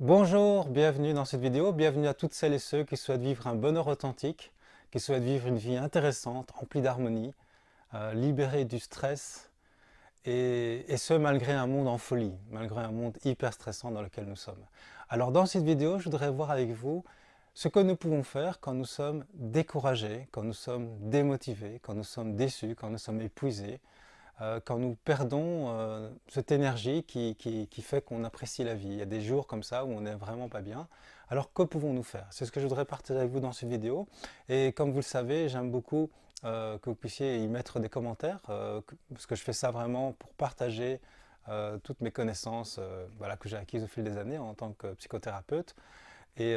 Bonjour, bienvenue dans cette vidéo, bienvenue à toutes celles et ceux qui souhaitent vivre un bonheur authentique, qui souhaitent vivre une vie intéressante, remplie d'harmonie, libérée du stress, et ce malgré un monde en folie, malgré un monde hyper stressant dans lequel nous sommes. Alors dans cette vidéo, je voudrais voir avec vous ce que nous pouvons faire quand nous sommes découragés, quand nous sommes démotivés, quand nous sommes déçus, quand nous sommes épuisés, quand nous perdons cette énergie qui fait qu'on apprécie la vie. Il y a des jours comme ça où on n'est vraiment pas bien. Alors que pouvons-nous faire? C'est ce que je voudrais partager avec vous dans cette vidéo. Et comme vous le savez, j'aime beaucoup que vous puissiez y mettre des commentaires, parce que je fais ça vraiment pour partager toutes mes connaissances voilà, que j'ai acquises au fil des années en tant que psychothérapeute. Et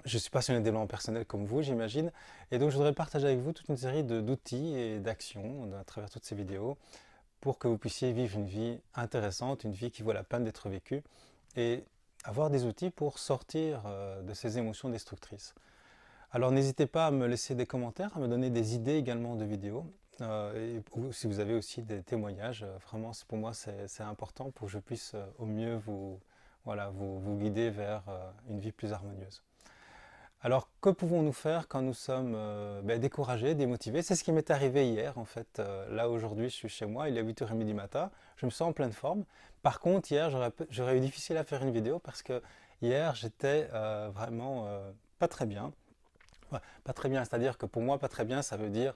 je suis passionné de développement personnel comme vous, j'imagine. Et donc, je voudrais partager avec vous toute une série d'outils et d'actions à travers toutes ces vidéos pour que vous puissiez vivre une vie intéressante, une vie qui vaut la peine d'être vécue et avoir des outils pour sortir de ces émotions destructrices. Alors, n'hésitez pas à me laisser des commentaires, à me donner des idées également de vidéos. Ou si vous avez aussi des témoignages, vraiment, pour moi, c'est important pour que je puisse au mieux voilà, vous guider vers une vie plus harmonieuse. Alors, que pouvons-nous faire quand nous sommes découragés, démotivés? C'est ce qui m'est arrivé hier, en fait. Là, aujourd'hui, je suis chez moi, il est 8h30 du matin, je me sens en pleine forme. Par contre, hier, j'aurais eu difficile à faire une vidéo parce que hier, j'étais vraiment pas très bien. Ouais, pas très bien, c'est-à-dire que pour moi, pas très bien, ça veut dire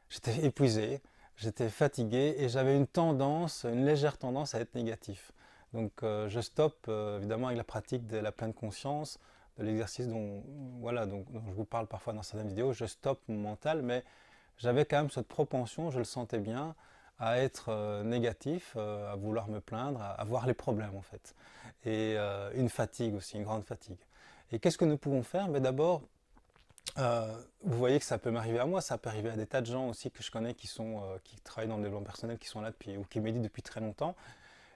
j'étais épuisé, j'étais fatigué et j'avais une légère tendance à être négatif. Donc je stoppe évidemment avec la pratique de la pleine conscience, de l'exercice voilà, dont je vous parle parfois dans certaines vidéos, je stoppe mon mental, mais j'avais quand même cette propension, je le sentais bien, à être négatif, à vouloir me plaindre, à voir les problèmes en fait. Et une fatigue aussi, une grande fatigue. Et qu'est-ce que nous pouvons faire? Mais d'abord, vous voyez que ça peut m'arriver à moi, ça peut arriver à des tas de gens aussi que je connais qui travaillent dans le développement personnel, qui sont là depuis, ou qui méditent depuis très longtemps.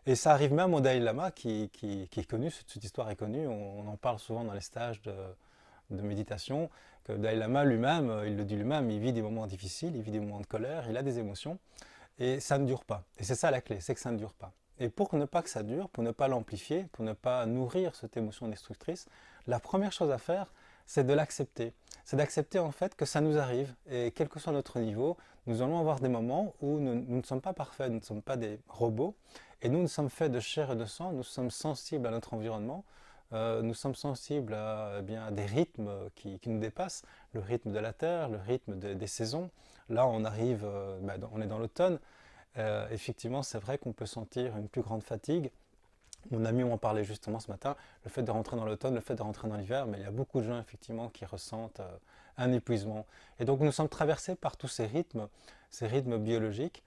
Et ça arrive même au Dalai Lama qui est connu, cette histoire est connue, on en parle souvent dans les stages de méditation, que le Dalai Lama lui-même, il le dit lui-même, il vit des moments difficiles, il vit des moments de colère, il a des émotions, et ça ne dure pas. Et c'est ça la clé, c'est que ça ne dure pas. Et pour ne pas que ça dure, pour ne pas l'amplifier, pour ne pas nourrir cette émotion destructrice, la première chose à faire, c'est de l'accepter. C'est d'accepter en fait que ça nous arrive et quel que soit notre niveau, nous allons avoir des moments où nous ne sommes pas parfaits, nous ne sommes pas des robots et nous sommes faits de chair et de sang, nous sommes sensibles à notre environnement, nous sommes sensibles à, eh bien, à des rythmes qui nous dépassent, le rythme de la Terre, le rythme des saisons. Là, on arrive, on est dans l'automne. Effectivement, c'est vrai qu'on peut sentir une plus grande fatigue. Mon ami m'en parlait justement ce matin, le fait de rentrer dans l'automne, le fait de rentrer dans l'hiver, mais il y a beaucoup de gens effectivement qui ressentent un épuisement. Et donc nous sommes traversés par tous ces rythmes biologiques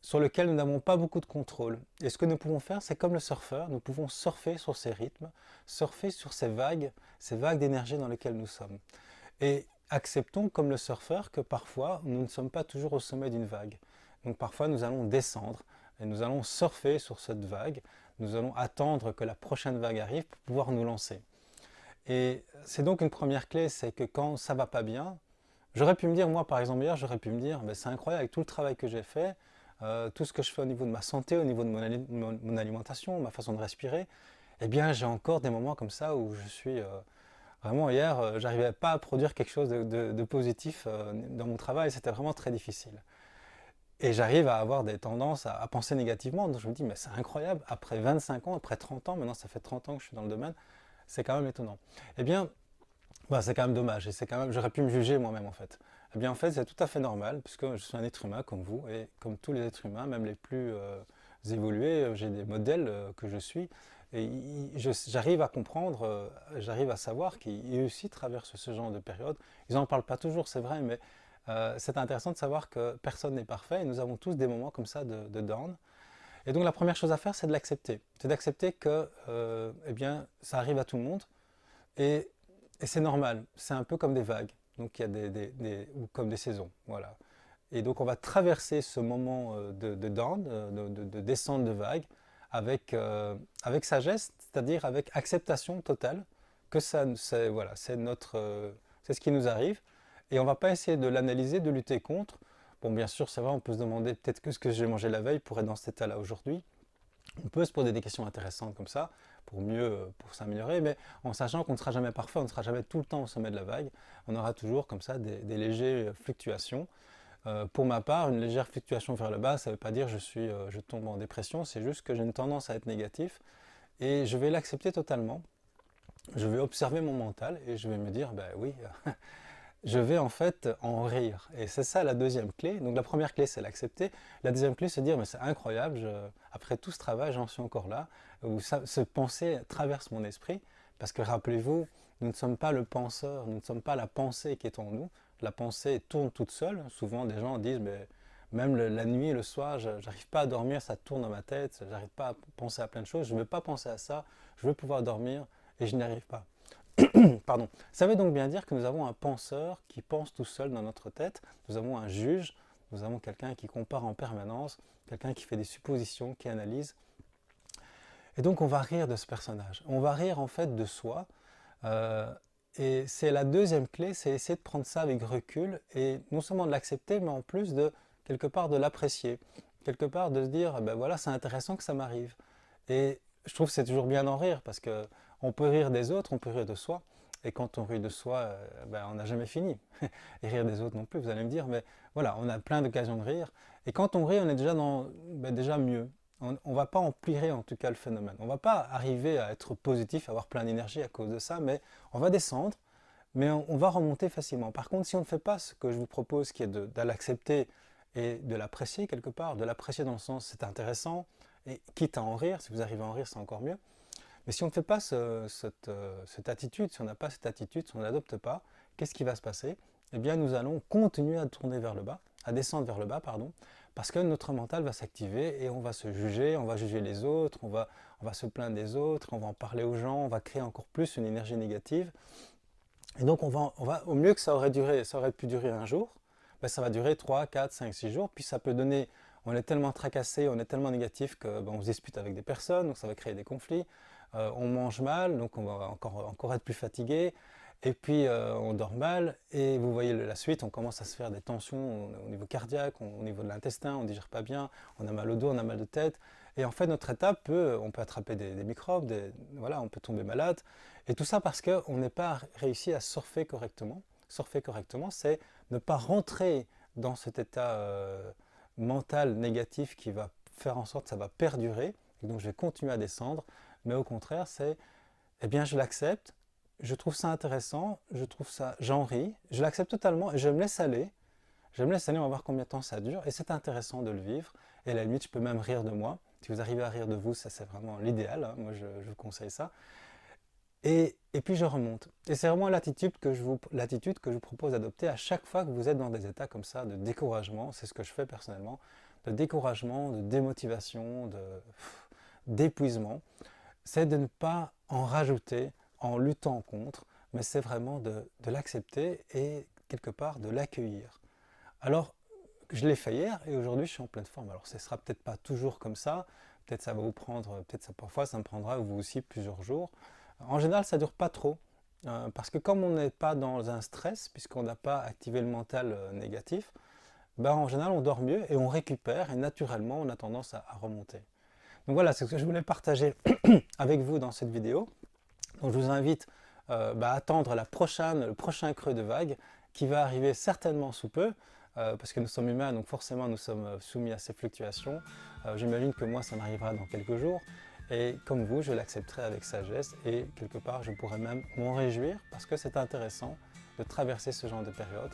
sur lesquels nous n'avons pas beaucoup de contrôle. Et ce que nous pouvons faire, c'est comme le surfeur, nous pouvons surfer sur ces rythmes, surfer sur ces vagues d'énergie dans lesquelles nous sommes. Et acceptons comme le surfeur que parfois nous ne sommes pas toujours au sommet d'une vague. Donc parfois nous allons descendre et nous allons surfer sur cette vague, nous allons attendre que la prochaine vague arrive pour pouvoir nous lancer. Et c'est donc une première clé, c'est que quand ça va pas bien, j'aurais pu me dire, moi par exemple hier, j'aurais pu me dire, c'est incroyable avec tout le travail que j'ai fait, tout ce que je fais au niveau de ma santé, au niveau de mon alimentation, ma façon de respirer, eh bien j'ai encore des moments comme ça où je suis vraiment hier, j'arrivais pas à produire quelque chose de positif dans mon travail, c'était vraiment très difficile. Et j'arrive à avoir des tendances à penser négativement. Donc je me dis, mais c'est incroyable, après 25 ans, après 30 ans, maintenant ça fait 30 ans que je suis dans le domaine, c'est quand même étonnant. Eh bien, c'est quand même dommage, et c'est quand même, j'aurais pu me juger moi-même en fait. Eh bien en fait, c'est tout à fait normal, puisque je suis un être humain comme vous, et comme tous les êtres humains, même les plus évolués, j'ai des modèles que je suis, et j'arrive à comprendre, j'arrive à savoir qu'ils aussi traversent ce genre de période. Ils n'en parlent pas toujours, c'est vrai, mais c'est intéressant de savoir que personne n'est parfait, et nous avons tous des moments comme ça de down. Et donc la première chose à faire, c'est de l'accepter. C'est d'accepter que eh bien, ça arrive à tout le monde, et et c'est normal, c'est un peu comme des vagues, donc il y a ou comme des saisons, voilà. Et donc on va traverser ce moment de down, de descente de vagues, avec sagesse, c'est-à-dire avec acceptation totale que ça, c'est voilà, c'est ce qui nous arrive, et on ne va pas essayer de l'analyser, de lutter contre. Bon, bien sûr, c'est vrai, on peut se demander peut-être que ce que j'ai mangé la veille pourrait être dans cet état-là aujourd'hui. On peut se poser des questions intéressantes comme ça. pour s'améliorer, mais en sachant qu'on ne sera jamais parfait, on ne sera jamais tout le temps au sommet de la vague, on aura toujours comme ça des légères fluctuations. Pour ma part, une légère fluctuation vers le bas, ça ne veut pas dire que je tombe en dépression, c'est juste que j'ai une tendance à être négatif et je vais l'accepter totalement. Je vais observer mon mental et je vais me dire, ben oui, je vais en fait en rire. Et c'est ça la deuxième clé. Donc la première clé, c'est l'accepter. La deuxième clé, c'est dire, mais c'est incroyable, après tout ce travail, j'en suis encore là. Où ce pensée traverse mon esprit. Parce que rappelez-vous, nous ne sommes pas le penseur, nous ne sommes pas la pensée qui est en nous. La pensée tourne toute seule. Souvent, des gens disent, mais même la nuit, le soir, j'arrive pas à dormir, ça tourne dans ma tête, j'arrive pas à penser à plein de choses, je ne veux pas penser à ça, je veux pouvoir dormir et je n'y arrive pas. Pardon. Ça veut donc bien dire que nous avons un penseur qui pense tout seul dans notre tête, nous avons un juge, nous avons quelqu'un qui compare en permanence, quelqu'un qui fait des suppositions, qui analyse. Et donc on va rire de ce personnage, on va rire en fait de soi. Et c'est la deuxième clé, c'est essayer de prendre ça avec recul et non seulement de l'accepter, mais en plus de quelque part de l'apprécier, quelque part de se dire, ben voilà, c'est intéressant que ça m'arrive. Et je trouve que c'est toujours bien d'en rire parce que on peut rire des autres, on peut rire de soi. Et quand on rit de soi, ben on n'a jamais fini. Et rire des autres non plus, vous allez me dire, mais voilà, on a plein d'occasions de rire. Et quand on rit, on est déjà mieux. On ne va pas empirer en tout cas le phénomène. On ne va pas arriver à être positif, à avoir plein d'énergie à cause de ça, mais on va descendre, mais on va remonter facilement. Par contre, si on ne fait pas ce que je vous propose, qui est de l'accepter et de l'apprécier quelque part, de l'apprécier dans le sens c'est intéressant, et quitte à en rire, si vous arrivez à en rire, c'est encore mieux. Mais si on ne fait pas cette attitude, si on n'a pas cette attitude, si on ne l'adopte pas, qu'est-ce qui va se passer? Eh bien, nous allons continuer à tourner vers le bas, à descendre vers le bas, pardon, parce que notre mental va s'activer et on va se juger, on va juger les autres, on va se plaindre des autres, on va en parler aux gens, on va créer encore plus une énergie négative. Et donc, au mieux que ça aurait pu durer un jour, ben ça va durer 3, 4, 5, 6 jours, puis ça peut donner, on est tellement tracassé, on est tellement négatif qu'on se dispute avec des personnes, donc ça va créer des conflits. On mange mal, donc on va encore être plus fatigué, et puis on dort mal, et vous voyez la suite, on commence à se faire des tensions au niveau cardiaque, au niveau de l'intestin, on ne digère pas bien, on a mal au dos, on a mal de tête, et en fait notre état on peut attraper des microbes, voilà, on peut tomber malade, et tout ça parce qu'on n'est pas réussi à surfer correctement. Surfer correctement, c'est ne pas rentrer dans cet état mental négatif qui va faire en sorte que ça va perdurer, et donc je vais continuer à descendre. Mais au contraire, c'est, eh bien, je l'accepte, je trouve ça intéressant, j'en ris, je l'accepte totalement et je me laisse aller. Je me laisse aller, on va voir combien de temps ça dure. Et c'est intéressant de le vivre. Et à la limite, je peux même rire de moi. Si vous arrivez à rire de vous, ça c'est vraiment l'idéal. Hein. Moi, je vous conseille ça. Et puis je remonte. Et c'est vraiment l'attitude que je vous propose d'adopter à chaque fois que vous êtes dans des états comme ça, de découragement. C'est ce que je fais personnellement. De découragement, de démotivation, d'épuisement. C'est de ne pas en rajouter en luttant contre, mais c'est vraiment de l'accepter et quelque part de l'accueillir. Alors, je l'ai fait hier et aujourd'hui je suis en pleine forme. Alors, ce ne sera peut-être pas toujours comme ça, peut-être ça va vous prendre, parfois ça me prendra vous aussi plusieurs jours. En général, ça ne dure pas trop, parce que comme on n'est pas dans un stress, puisqu'on n'a pas activé le mental négatif, ben, en général on dort mieux et on récupère et naturellement on a tendance à remonter. Donc voilà, c'est ce que je voulais partager avec vous dans cette vidéo. Donc je vous invite à attendre le prochain creux de vague qui va arriver certainement sous peu, parce que nous sommes humains, donc forcément nous sommes soumis à ces fluctuations. J'imagine que moi ça m'arrivera dans quelques jours, et comme vous, je l'accepterai avec sagesse, et quelque part je pourrais même m'en réjouir, parce que c'est intéressant de traverser ce genre de période.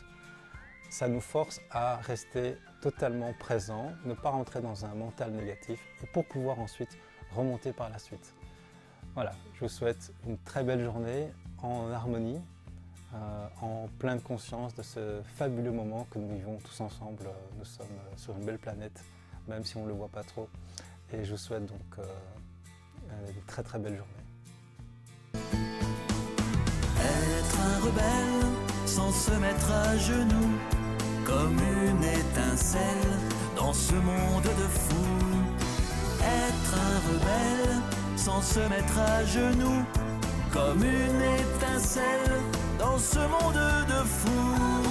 Ça nous force à rester totalement présent, ne pas rentrer dans un mental négatif et pour pouvoir ensuite remonter par la suite. Voilà, je vous souhaite une très belle journée en harmonie, en pleine conscience de ce fabuleux moment que nous vivons tous ensemble. Nous sommes sur une belle planète, même si on ne le voit pas trop. Et je vous souhaite donc une très très belle journée. Être un rebelle sans se mettre à genoux, comme une étincelle dans ce monde de fous. Être un rebelle sans se mettre à genoux, comme une étincelle dans ce monde de fous.